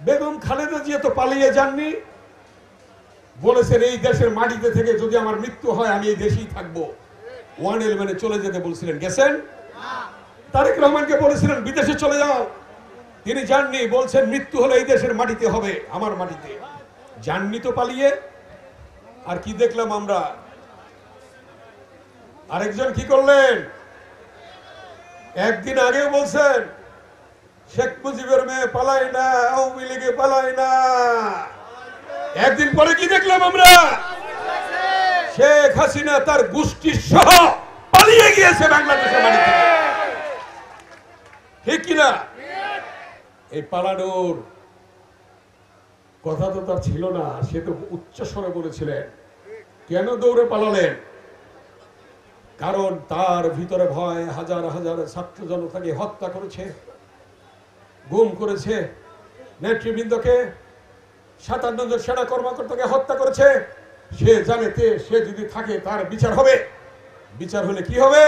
বেগম খালেদা জিয়া তো পালিয়ে যাননি, বলেছেন এই দেশের মাটিতে থেকে যদি আমার মৃত্যু হয় আমি এই দেশেই থাকবো। 111 চলে যেতে বলছিলেন, গেছেন? তারেক রহমানকে বলেছিলেন বিদেশে চলে যাও, তিনি যাননি, বলছেন মৃত্যু হলে এই দেশের মাটিতে হবে, আমার মাটিতে। যাননি তো পালিয়ে। আর কি দেখলাম আমরা, আরেকজন কি করলেন, একদিন আগে বলছেন শেখ মুজিবের মেয়ে পালায় না, আওয়ামী লীগে পালায় না। একদিন পরে কি দেখলাম আমরা, শেখ হাসিনা তার গোষ্ঠী সহ পালিয়ে গিয়েছে বাংলাদেশের মাটি থেকে। ঠিক কিনা? এই পালানোর কথা তো তার ছিল না, সে তো উচ্চ স্বরে বলেছিলেন। কেন দৌড়ে পালালেন? কারণ তার ভিতরে ভয়, হাজার হাজার ছাত্র জনতাকে হত্যা করেছে, গুম করেছে, নেতৃবৃন্দকে 57 জন সেনা কর্মকর্তাকে হত্যা করেছে। সে জানে সে যদি থাকে তার বিচার হবে। বিচার হলে কি হবে?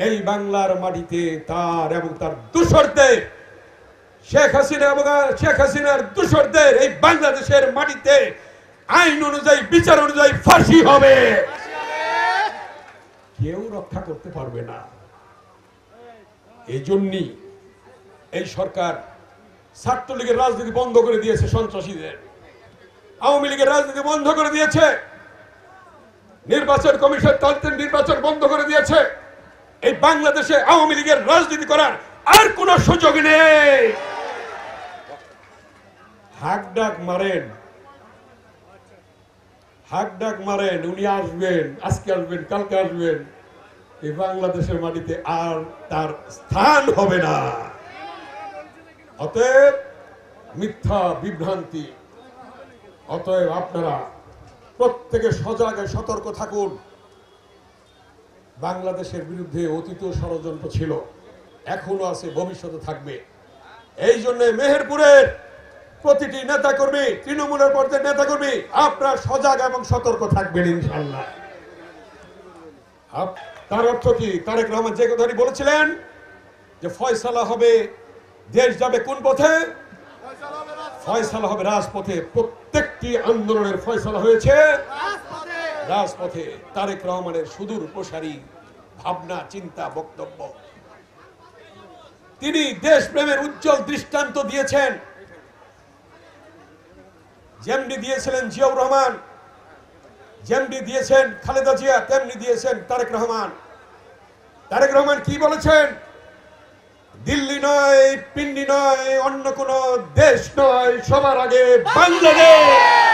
এই বাংলার মাটিতে তার এবং তার দূষরদের, শেখ হাসিনা এবং শেখ হাসিনার দূষরদের এই বাংলাদেশের মাটিতে আইন অনুযায়ী, বিচার অনুযায়ী ফাঁসি হবে। কেউ রক্ষা করতে পারবে না। এই জন্যই এই সরকার ছাত্রলীগের রাজনীতি বন্ধ করে দিয়েছে, সন্ত্রাসীদের, আওয়ামী লীগের রাজনীতি বন্ধ করে দিয়েছে, নির্বাচন কমিশন তন্ত্রের নির্বাচন বন্ধ করে দিয়েছে। এই বাংলাদেশে আওয়ামী লীগের রাজনীতি করার আর কোন সুযোগ নেই। হাক ডাক মারেন, হাক ডাক মারেন, উনি আসবেন, আজকে আসবেন, কালকে আসবেন, এই বাংলাদেশের মাটিতে আর তার স্থান হবে না। অতএব মিথ্যা বিভ্রান্তি, অতএব আপনারা প্রত্যেকে সজাগ সতর্ক থাকুন। বাংলাদেশের বিরুদ্ধে অতীত ষড়যন্ত্র ছিল, এখনো আছে, ভবিষ্যতে থাকবে। এই জন্য মেহেরপুরের প্রতিটি নেতাকর্মী, তৃণমূলের পর্যায়ের নেতাকর্মী, আপনারা সজাগ এবং সতর্ক থাকবেন ইনশাআল্লাহ। তার অর্থ কি? তারেক রহমান যে কথাটি বলেছিলেন যে ফয়সালা হবে, দেশ যাবে কোন পথে? ফয়সালা হবে রাজপথে। প্রত্যেকটি আন্দোলনের ফয়সালা হয়েছে রাজপথে। তারেক রহমানের সুদূর প্রসারী ভাবনা, চিন্তা, বক্তব্য, তিনি দেশপ্রেমের উজ্জ্বল দৃষ্টান্ত দিয়েছেন। যেমনি দিয়েছিলেন জিয়াউর রহমান, যেমনি দিয়েছেন খালেদা জিয়া, তেমনি দিয়েছেন তারেক রহমান। তারেক রহমান কি বলেছেন? দিল্লি নয়, পিন্ডি নয়, অন্য কোন দেশ নয়, সবার আগে বাংলাদেশ।